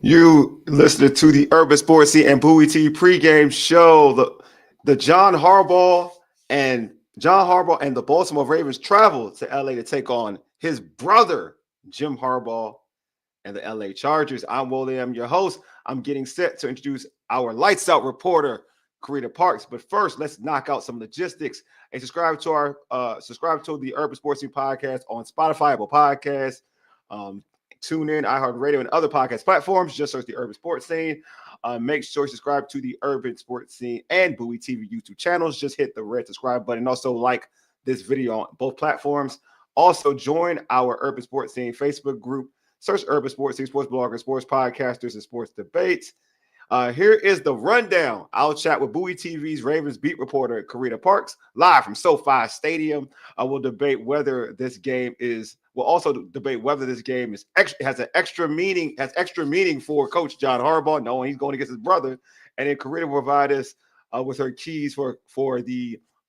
You listening to the Urban Sports Scene and Bowie TV pregame show. The John Harbaugh and the Baltimore Ravens travel to LA to take on his brother, Jim Harbaugh, and the LA Chargers. I'm William, your host. I'm getting set to introduce our lights out reporter, Carita Parks. But first, let's knock out some logistics and subscribe to the Urban Sports Scene podcast on Spotify, Apple Podcasts. Tune in, iHeartRadio, and other podcast platforms. Just search the Urban Sports Scene. Make sure you subscribe to the Urban Sports Scene and Bowie TV YouTube channels. Just hit the red subscribe button. Also, like this video on both platforms. Also, join our Urban Sports Scene Facebook group. Search Urban Sports Scene, sports bloggers, sports podcasters, and sports debates. Here is the rundown. I'll chat with Bowie TV's Ravens beat reporter Carita Parks live from SoFi Stadium. We'll debate whether this game is. We'll also debate whether this game is has extra meaning for Coach John Harbaugh, knowing he's going against his brother. And then Carita will provide us with her keys for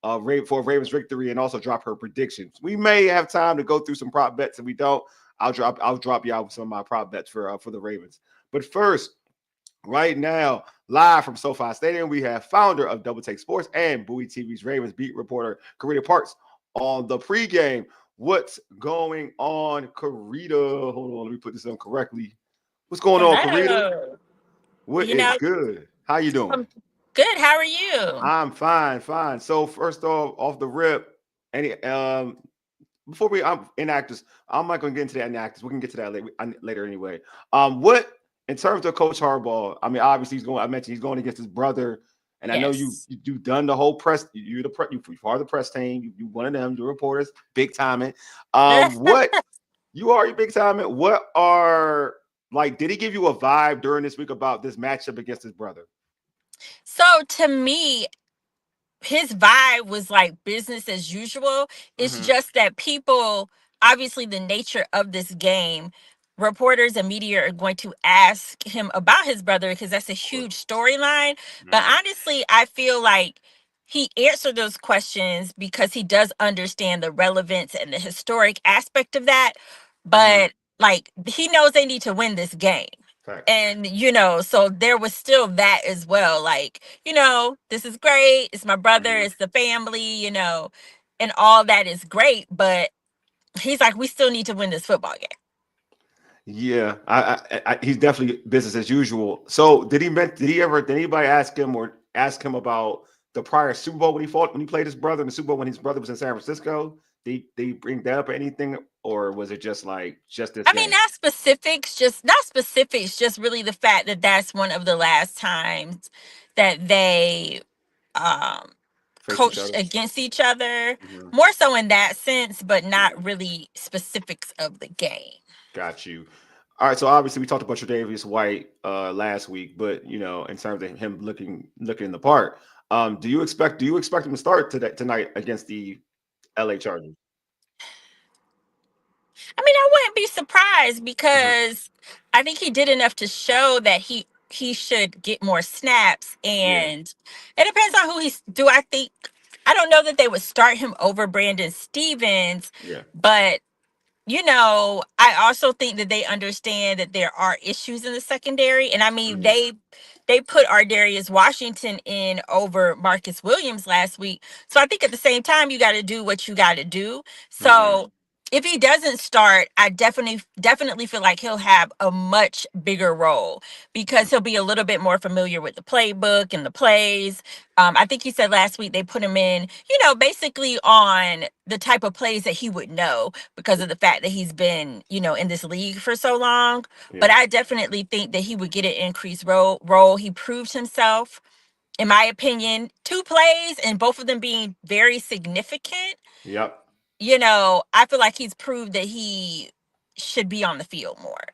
Ravens victory, and also drop her predictions. We may have time to go through some prop bets. If we don't, I'll drop you out with some of my prop bets for the Ravens. But first, right now, live from SoFi Stadium, we have founder of Double Take Sports and Bowie TV's Ravens beat reporter Carita Parks on the pregame. What's going on, Carita? Hold on, let me put this on correctly. What's going on, Carita? What is good? How you doing? Good. How are you? I'm fine. So first off the rip, before I'm inactors, I'm not going to get into that inactors. We can get to that later anyway. What in terms of Coach Harbaugh? I mean, obviously I mentioned he's going against his brother. And yes. I know you've done the whole press. You're the press. You're part of the press team. You one of them, the reporters, big timing. What you are big timing? What are did he give you a vibe during this week about this matchup against his brother? So to me, his vibe was like business as usual. It's just that people, obviously, the nature of this game. Reporters and media are going to ask him about his brother because that's a huge storyline. But honestly, I feel like he answered those questions because he does understand the relevance and the historic aspect of that. But he knows they need to win this game. Fact. And, so there was still that as well. This is great. It's my brother. It's the family, and all that is great. But he's like, we still need to win this football game. Yeah, he's definitely business as usual. So did anybody ask him about the prior Super Bowl when he played his brother in the Super Bowl when his brother was in San Francisco? Did they bring that up or anything, or was it just this? I mean, not specifics, just really the fact that that's one of the last times that they coached against each other. More so in that sense, but not really specifics of the game. Got you. All right, so obviously we talked about Tre'Davious White last week, but in terms of him looking the part, do you expect him to start tonight against the LA Chargers? I mean, I wouldn't be surprised because I think he did enough to show that he should get more snaps, and it depends on who he's. I don't know that they would start him over Brandon Stevens, but I also think that they understand that there are issues in the secondary. And I mean, they put Ardarius Washington in over Marcus Williams last week. So I think at the same time, you got to do what you got to do. So if he doesn't start, I definitely feel like he'll have a much bigger role because he'll be a little bit more familiar with the playbook and the plays. I think he said last week they put him in, basically on the type of plays that he would know because of the fact that he's been, in this league for so long. But I definitely think that he would get an increased role. He proved himself, in my opinion, 2 plays and both of them being very significant. Yep. I feel like he's proved that he should be on the field more.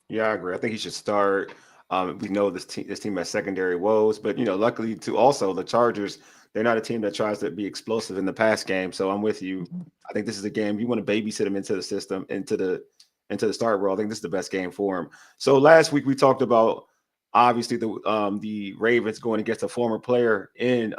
Yeah, I agree. I think he should start. We know this team has secondary woes, but luckily to also the Chargers, they're not a team that tries to be explosive in the pass game. So I'm with you. I think this is a game you want to babysit him into the system, into the start role. I think this is the best game for him. So last week we talked about obviously the Ravens going against a former player in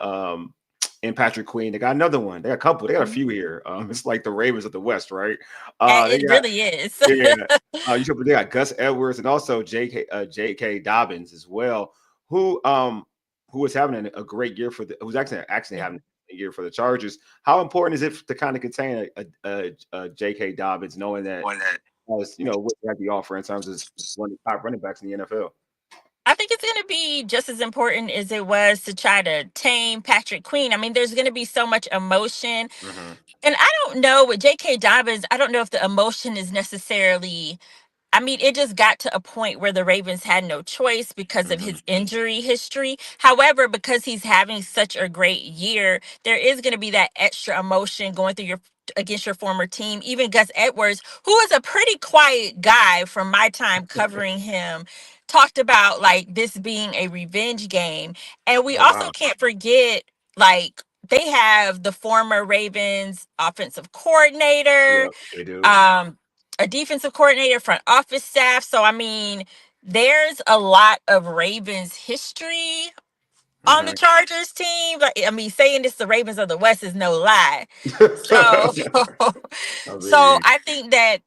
and Patrick Queen. They got another one. They got a couple. They got a few here. It's like the Ravens of the West, right? They It got really is. yeah. They got Gus Edwards and also J.K. Dobbins as well, who was having a great year who's actually Yeah. having a year for the Chargers. How important is it to kind of contain a J.K. Dobbins, knowing that was what they had to offer in terms of one of the top running backs in the NFL? I think it's going to be just as important as it was to try to tame Patrick Queen. I mean, there's going to be so much emotion. Mm-hmm. And I don't know with J.K. Dobbins, I don't know if the emotion is necessarily. I mean, it just got to a point where the Ravens had no choice because of Mm-hmm. his injury history. However, because he's having such a great year, there is going to be that extra emotion going through your against your former team. Even Gus Edwards, who is a pretty quiet guy from my time covering him, talked about like this being a revenge game. And we Oh also wow. can't forget like they have the former Ravens offensive Yeah, coordinator, they do. um, a defensive coordinator, front office staff. So, I mean, there's a lot of Ravens history on the Mm-hmm. Chargers team. Like, I mean, saying this the Ravens of the West is no lie. So, I so mean, I think that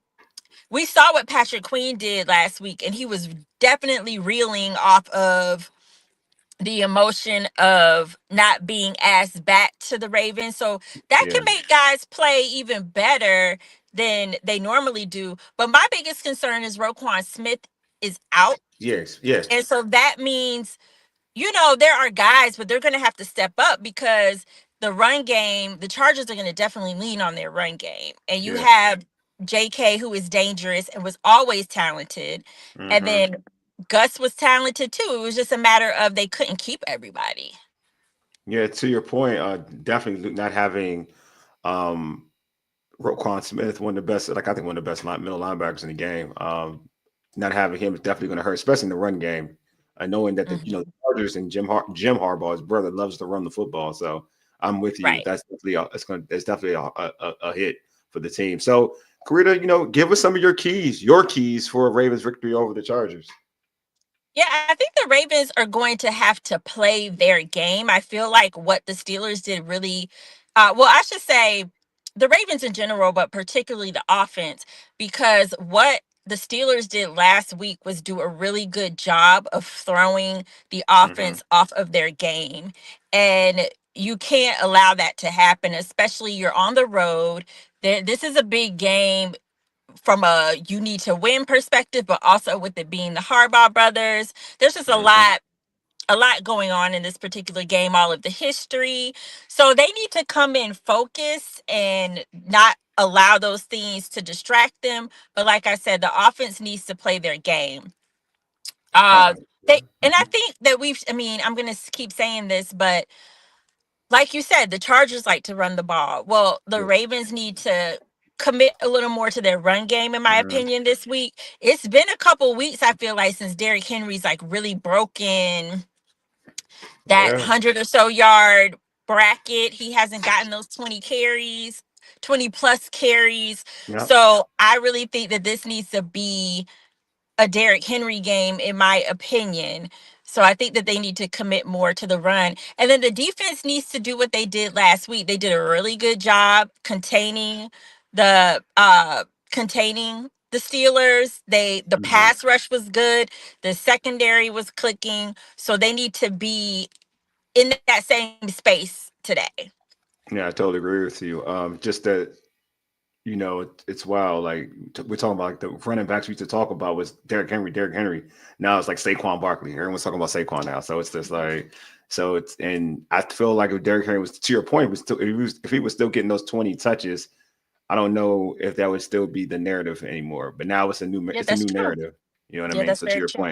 we saw what Patrick Queen did last week, and he was definitely reeling off of the emotion of not being asked back to the Ravens. So that can yeah. make guys play even better than they normally do. But my biggest concern is Roquan Smith is out. Yes. Yes. And so that means, there are guys, but they're going to have to step up because the run game, the Chargers are going to definitely lean on their run game. And you Yeah. have JK, who is dangerous and was always talented. And Mm-hmm. then Gus was talented too. It was just a matter of they couldn't keep everybody. Yeah. To your point, definitely not having um Roquan Smith, one of the best, like I think one of the best middle linebackers in the game. Not having him is definitely going to hurt, especially in the run game. Knowing that the Mhm. Chargers and Jim Harbaugh, his brother, loves to run the football. So I'm with you. Right. That's definitely a hit for the team. So Carita, give us some of your keys for a Ravens victory over the Chargers. Yeah, I think the Ravens are going to have to play their game. I feel like what the Steelers did really, well, I should say the Ravens in general, but particularly the offense, because what the Steelers did last week was do a really good job of throwing the Mm-hmm. offense off of their game. And you can't allow that to happen, especially you're on the road. This is a big game from a you need to win perspective, but also with it being the Harbaugh brothers. There's just Mm-hmm. a lot going on in this particular game, all of the history. So they need to come in focused and not allow those things to distract them. But like I said, the offense needs to play their game. Uh and I Mm-hmm. think that I'm gonna keep saying this, but like you said, the Chargers like to run the ball. Well, the Yeah. Ravens need to commit a little more to their run game, in my Mm-hmm. opinion, this week. It's been a couple weeks, I feel like, since Derrick Henry's like really broken that Yeah. 100 or so yard bracket. He hasn't gotten those 20 carries, 20 plus carries. Yeah. So I really think that this needs to be a Derrick Henry game, in my opinion. So I think that they need to commit more to the run. And then the defense needs to do what they did last week. They did a really good job the containing the Steelers. The Mm-hmm. pass rush was good. The secondary was clicking. So they need to be in that same space today. Yeah, I totally agree with you. Just that it's wild. Like we're talking about like the running backs we used to talk about was Derrick Henry, Derrick Henry. Now it's like Saquon Barkley. Everyone's talking about Saquon now. So it's just like, and I feel like if Derrick Henry was, to your point, was still, if he was still getting those 20 touches, I don't know if that would still be the narrative anymore. But now Yeah, it's a that's new true. narrative. You know what I Yeah, mean? that's So very true.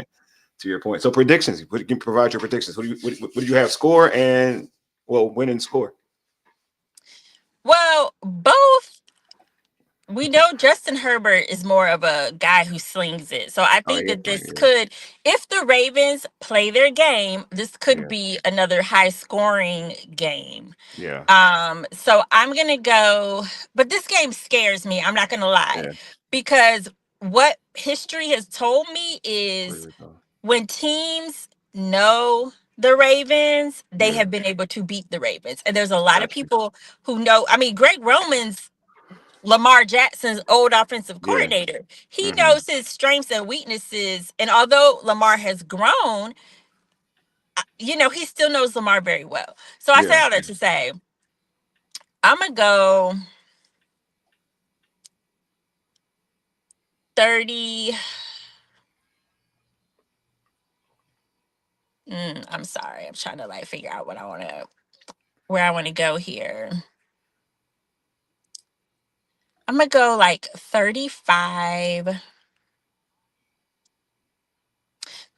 to your point. So predictions. You can provide your predictions. What do you have? Score and win and score. Well, both. We know Justin Herbert is more of a guy who slings it. So I Oh think yeah, that this could, if the Ravens play their game, this could yeah, be another high scoring game. yeah, So I'm going to go, but this game scares me. I'm not going to lie, yeah. because what history has told me Agree is with that. when teams know the Ravens, they Yeah, have been able to beat the Ravens. And there's a lot of gotcha. people who know. I mean, Greg Roman's Lamar Jackson's old offensive Yeah. coordinator. He Mm-hmm. knows his strengths and weaknesses. And although Lamar has grown, he still knows Lamar very well. So I say Yeah. all that to say, I'm going to go 30. I'm sorry. I'm trying to figure out where I want to go here. I'm going to go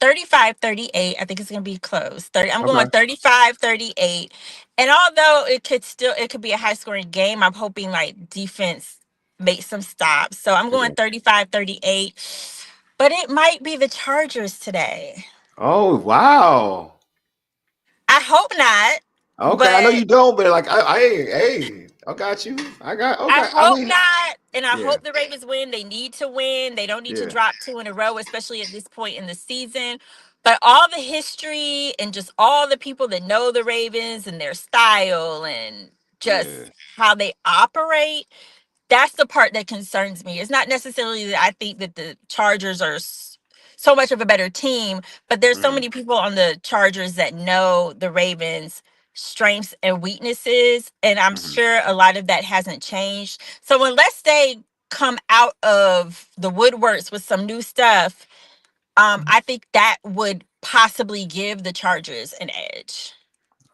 35-38. I think it's going to be close. I'm going Okay. 35-38. And although it could be a high scoring game, I'm hoping defense makes some stops. So I'm going Yeah. 35-38. But it might be the Chargers today. Oh wow. I hope not, Okay, I know but you don't, but like, hey, I got you. I got. I Okay, I hope mean, not. And I yeah, hope the Ravens win. They need to win. They don't need to yeah, drop two in a row, especially at this point in the season. But all the history and just all the people that know the Ravens and their style and yeah, just how they operate, that's the part that concerns me. It's not necessarily that I think that the Chargers are so much of a better team, but there's so mm, many people on the Chargers that know the Ravens' strengths and weaknesses, and I'm mm-hmm. sure a lot of that hasn't changed. So unless they come out of the woodworks with some new stuff, I think that would possibly give the Chargers an edge.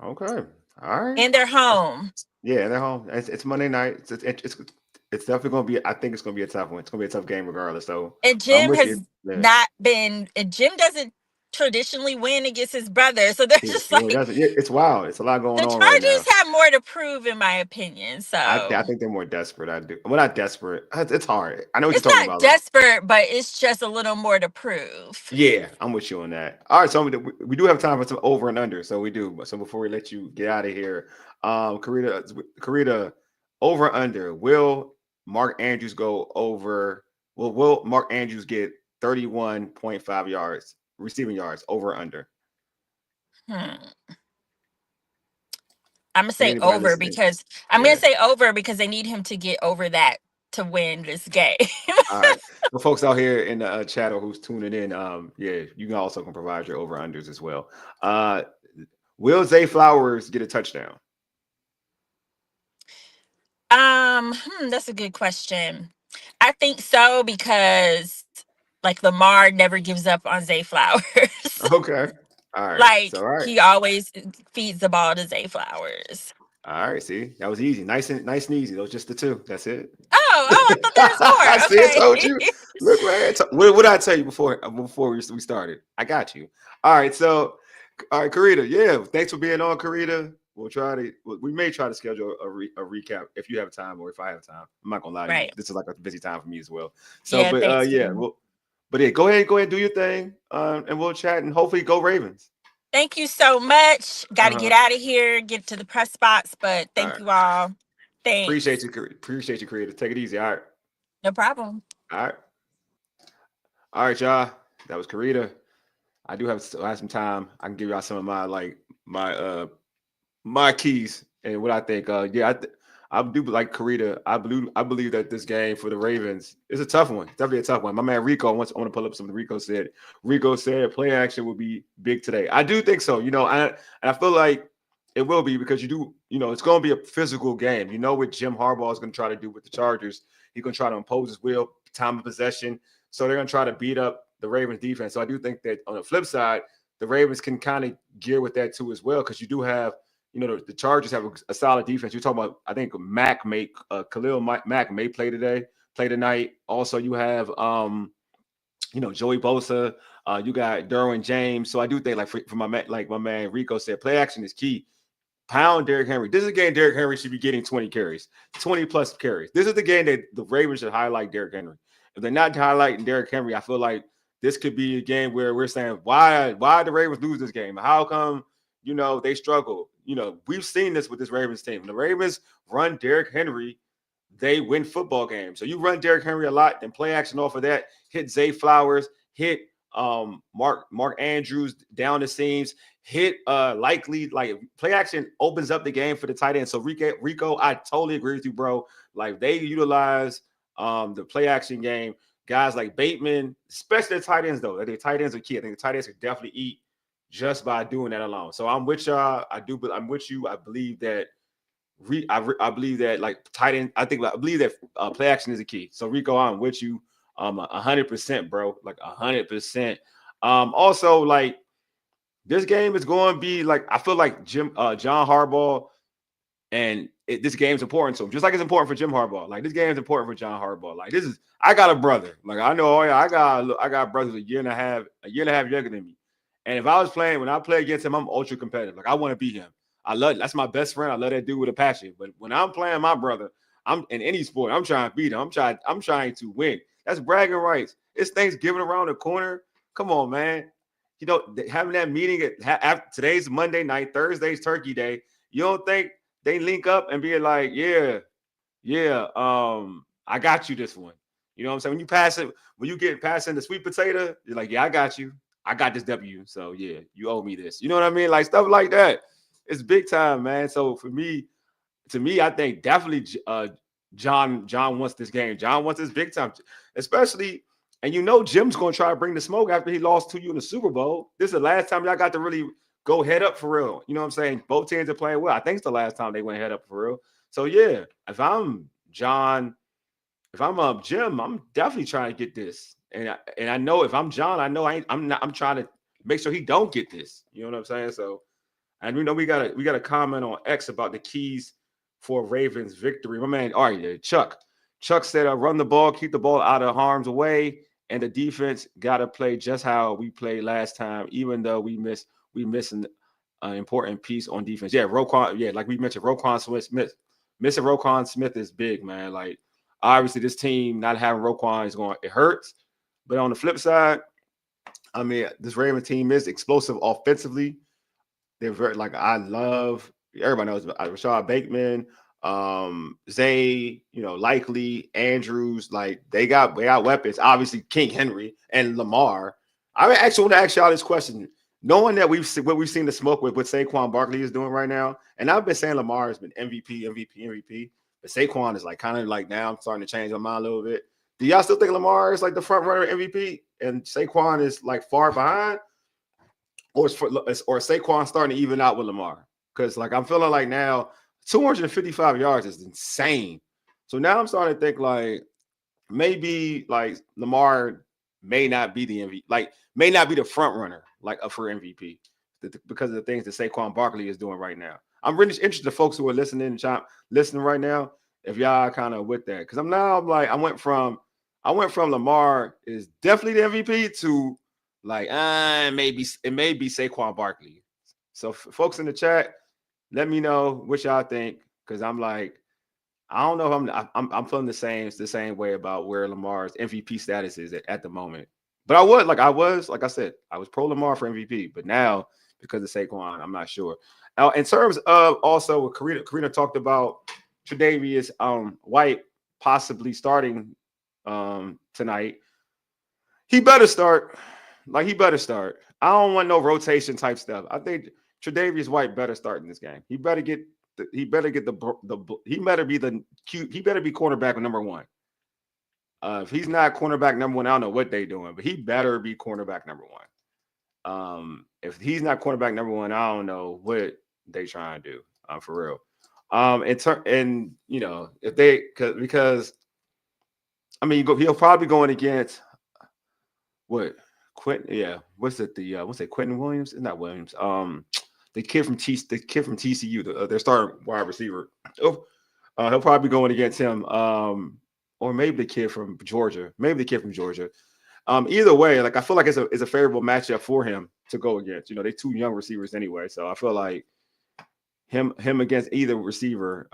Okay, all right. And they're home. Yeah, they're home. It's Monday night. It's definitely gonna be. I think it's gonna be a tough one. It's gonna be a tough game regardless. So And I'm Jim with you. has Yeah, not been, and Jim doesn't traditionally win against his brother. So they're yeah, just yeah, yeah, it's wild. It's a lot going the on right now. Chargers have more to prove, in my opinion. I So think they're more desperate. I do. Well, not desperate. It's hard. I know what you're it's talking not about. Like, desperate, but it's just a little more to prove. yeah, I'm with you on that. All right, so we do have time for some over and under, so we do. So before we let you get out of here, Carita, over under. Will Mark Andrews go over? Will Mark Andrews get 31.5 yards receiving yards over or under? Hmm. I'm gonna For say anybody over listening, because yeah. they need him to get over that to win this game. All right. For folks out here in the chat or who's tuning in, yeah, you can also provide your over unders as well. Uh, will Zay Flowers get a touchdown? That's a good question. I think so because Lamar never gives up on Zay Flowers. Okay. All right. So all right. He always feeds the ball to Zay Flowers. All right, see, that was easy, nice and easy. Those just the two. That's it. Oh, I thought there was I more. see. I told Okay. you. Look, man. What did I tell you before we started? I got you. All right. So, all right, Carita. Yeah, thanks for being on, Carita. We may try to schedule a recap if you have time or if I have time. I'm not gonna lie to you. Right. This is like a busy time for me as well. So, Yeah, but thanks. yeah, but yeah, go ahead, do your thing, and we'll chat and hopefully go Ravens. Thank you so much. Got to get Uh-huh. out of here, get to the press box, but All thank right. you all. Thanks. Appreciate you, Carita. Take it easy. All right. No problem. All right. All right, y'all. That was Carita. I do have some time. I can give y'all some of my keys and what I think. I do like Carita. I believe that this game for the Ravens is a tough one. It's definitely a tough one. My man Rico wants. I want to pull up something Rico said. Rico said play action will be big today. I do think so. And I feel like it will be because it's going to be a physical game. You know what Jim Harbaugh is going to try to do with the Chargers. He's going to try to impose his will, time of possession. So they're going to try to beat up the Ravens defense. So I do think that on the flip side, the Ravens can kind of gear with that too as well, because you do have, the Chargers have a solid defense. You're talking about, I think Khalil Mack may play tonight. Also, you have, Joey Bosa. You got Derwin James. So I do think, for my man Rico said, play action is key. Pound Derrick Henry. This is a game Derrick Henry should be getting 20 carries, 20 plus carries. This is the game that the Ravens should highlight Derrick Henry. If they're not highlighting Derrick Henry, I feel like this could be a game where we're saying, why the Ravens lose this game? How come, they struggle? We've seen this with this Ravens team. When the Ravens run Derrick Henry, they win football games. So you run Derrick Henry a lot, then play action off of that, hit Zay Flowers, hit Mark Andrews down the seams, hit likely like play action opens up the game for the tight end. So Rico, I totally agree with you, bro. Like they utilize the play action game. Guys like Bateman, especially the tight ends, though. Like the tight ends are key. I think the tight ends could definitely eat just by doing that alone. So I'm with y'all. I'm with you. I believe that I believe that like tight end. I believe that play action is a key. So Rico, I'm with you. 100%, bro. Like 100%. Also like this game is going to be like I feel like John Harbaugh and this game is important to him, just like it's important for Jim Harbaugh. Like this game is important for John Harbaugh. Like I got a brother. Like I know, I got brothers a year and a half younger than me. And if I was playing, when I play against him, I'm ultra competitive. Like I want to beat him. That's my best friend. I love that dude with a passion. But when I'm playing my brother, I'm in any sport. I'm trying to beat him. I'm trying to win. That's bragging rights. It's Thanksgiving around the corner. Come on, man. You know, having that meeting after today's Monday night, Thursday's Turkey Day. You don't think they link up and be like, yeah, I got you this one. You know what I'm saying? When you get passing the sweet potato, you're like, yeah, I got you. I got this W. So yeah, you owe me this. You know what I mean? Like stuff like that. It's big time, man. So to me, I think definitely John wants this game. John wants this big time, especially. And Jim's going to try to bring the smoke after he lost to you in the Super Bowl. This is the last time y'all got to really go head up for real. You know what I'm saying? Both teams are playing well. I think it's the last time they went head up for real. So yeah, if I'm John, if I'm Jim, I'm definitely trying to get this. And I know if I'm John, I know I'm trying to make sure he don't get this. You know what I'm saying? So, and we got a comment on X about the keys for Ravens victory. My man, all right, Chuck said, run the ball, keep the ball out of harm's way, and the defense got to play just how we played last time, even though we missing an important piece on defense. Yeah, Roquan. Yeah, like we mentioned, Roquan Smith. Missing Roquan Smith is big, man. Like obviously, this team not having Roquan it hurts. But on the flip side, I mean, this Ravens team is explosive offensively. They're very everybody knows Rashad Bateman, Zay, likely Andrews, like they got weapons. Obviously, King Henry and Lamar. I actually want to ask y'all this question. Knowing that we've seen the smoke with what Saquon Barkley is doing right now, and I've been saying Lamar has been MVP, but Saquon is like kind of like now I'm starting to change my mind a little bit. Do y'all still think Lamar is like the front runner MVP and Saquon is like far behind? Or Saquon starting to even out with Lamar? Because like I'm feeling like now 255 yards is insane. So now I'm starting to think like maybe like Lamar may not be the MVP, like may not be the front runner like for MVP because of the things that Saquon Barkley is doing right now. I'm really interested to folks who are listening right now if y'all kind of with that, because I'm like I went from Lamar is definitely the MVP to like it may be Saquon Barkley. So folks in the chat, let me know what y'all think, because I'm like I don't know if I'm feeling the same way about where Lamar's MVP status is at the moment. But I was like I said, I was pro Lamar for MVP, but now because of Saquon, I'm not sure. In terms of also what Carita talked about Tre'Davious White possibly starting tonight. He better start. Like he better start. I don't want no rotation type stuff. I think Tre'Davious White better start in this game. He better be cornerback number one. If he's not cornerback number one, I don't know what they're doing, but he better be cornerback number one. If he's not cornerback number one, I don't know what they trying to do. For real. If they because I mean he'll probably going against what Quentin? Yeah, what's it? Quentin Williams? Not Williams. The kid from TCU, their starting wide receiver. He'll probably be going against him. Or maybe the kid from Georgia. Either way, like I feel like it's a favorable matchup for him to go against. They're two young receivers anyway, so I feel like him against either receiver.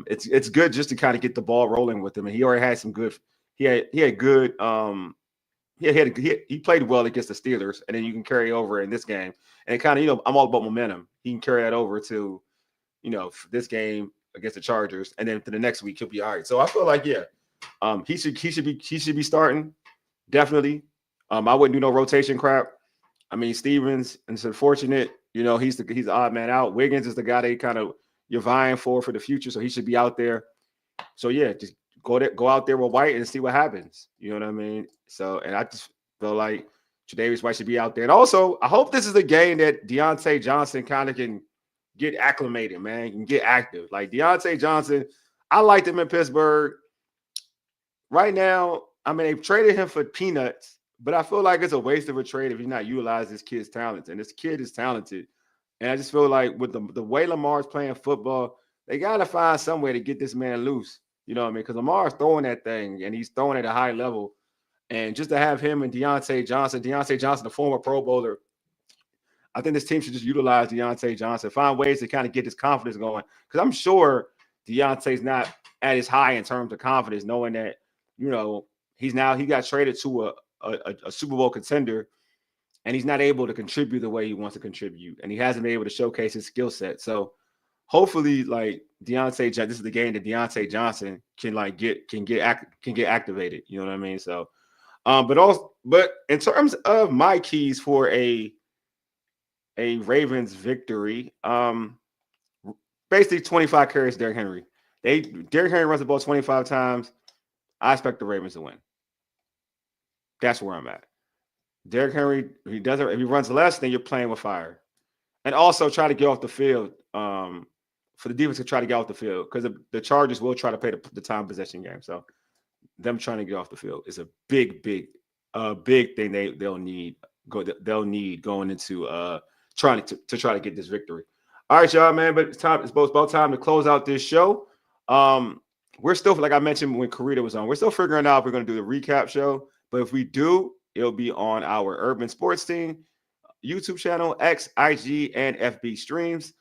It's good just to kind of get the ball rolling with him, and he already had some good. He had good. He played well against the Steelers, and then you can carry over in this game. And kind of, I'm all about momentum. He can carry that over to, this game against the Chargers, and then to the next week he'll be all right. So I feel like he should be starting definitely. I wouldn't do no rotation crap. I mean, Stevens, and it's unfortunate, he's the odd man out. Wiggins is the guy they kind of you're vying for the future, so he should be out there. So yeah, just go out there with White and see what happens. You know what I mean? So, and I just feel like Tre'Davious White should be out there. And also, I hope this is a game that Deontay Johnson kind of can get acclimated, man, and get active. Like Deontay Johnson, I liked him in Pittsburgh. Right now, I mean, they've traded him for peanuts, but I feel like it's a waste of a trade if you're not utilizing this kid's talents. And this kid is talented. And I just feel like with the way Lamar's playing football, they got to find some way to get this man loose. You know what I mean? Because Lamar's throwing that thing, and he's throwing at a high level. And just to have him and Deontay Johnson, the former Pro Bowler, I think this team should just utilize Deontay Johnson, find ways to kind of get his confidence going. Because I'm sure Deontay's not at his high in terms of confidence, knowing that, he got traded to a Super Bowl contender, and he's not able to contribute the way he wants to contribute, and he hasn't been able to showcase his skill set. So hopefully, like this is the game that Deontay Johnson can get activated. You know what I mean? So, but in terms of my keys for a Ravens victory, basically 25 carries, Derrick Henry. Derrick Henry runs the ball 25 times. I expect the Ravens to win. That's where I'm at. Derrick Henry, if he runs less, then you're playing with fire. And also try to get off the field for the defense to try to get off the field, because the Chargers will try to play the time possession game. So them trying to get off the field is a big thing they'll need going into trying to get this victory. All right, y'all, man. But it's about time to close out this show. We're still, like I mentioned when Carita was on, we're still figuring out if we're going to do the recap show. But if we do, it'll be on our Urban Sports Team YouTube channel, X, IG, and FB streams.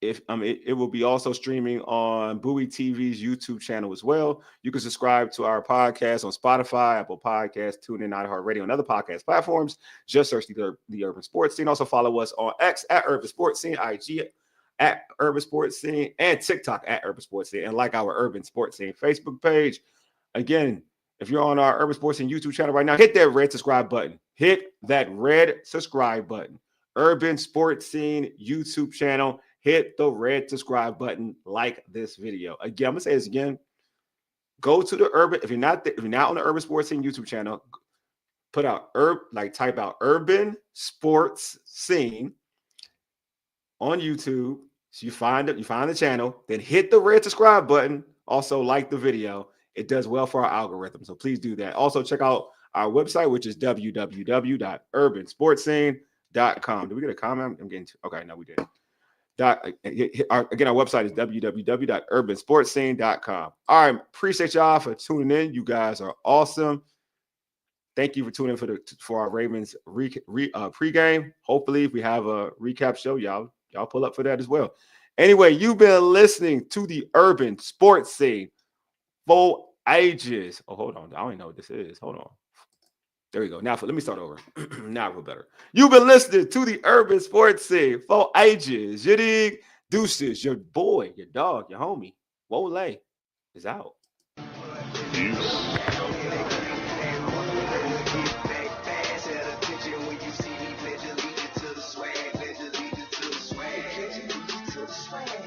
It will be also streaming on Bowie TV's YouTube channel as well. You can subscribe to our podcast on Spotify, Apple Podcasts, TuneIn, iHeartRadio, and other podcast platforms. Just search the Urban Sports Scene. Also follow us on X at Urban Sports Scene, IG at Urban Sports Scene, and TikTok at Urban Sports Scene, and like our Urban Sports Scene Facebook page. Again, if you're on our Urban Sports Scene YouTube channel right now, hit that red subscribe button. Hit that red subscribe button. Urban Sports Scene YouTube channel. Hit the red subscribe button. Like this video. Again, I'm gonna say this again. Go to the Urban. If you're not on the Urban Sports Scene YouTube channel, type out Urban Sports Scene on YouTube. So you find the channel, then hit the red subscribe button. Also like the video. It does well for our algorithm. So please do that. Also check out our website, which is www.urbansportscene.com. Did we get a comment? Okay, no, we didn't. Again, our website is www.urbansportscene.com. All right, appreciate y'all for tuning in. You guys are awesome. Thank you for tuning in for our Ravens pregame. Hopefully, if we have a recap show, y'all pull up for that as well. Anyway, you've been listening to the Urban Sports Scene for ages. Oh, hold on. I don't even know what this is. Hold on. There we go. Now, let me start over. Now I feel better. You've been listening to the Urban Sports Scene for ages. You dig? Deuces, your boy, your dog, your homie, Wole is out. Peace. Swag.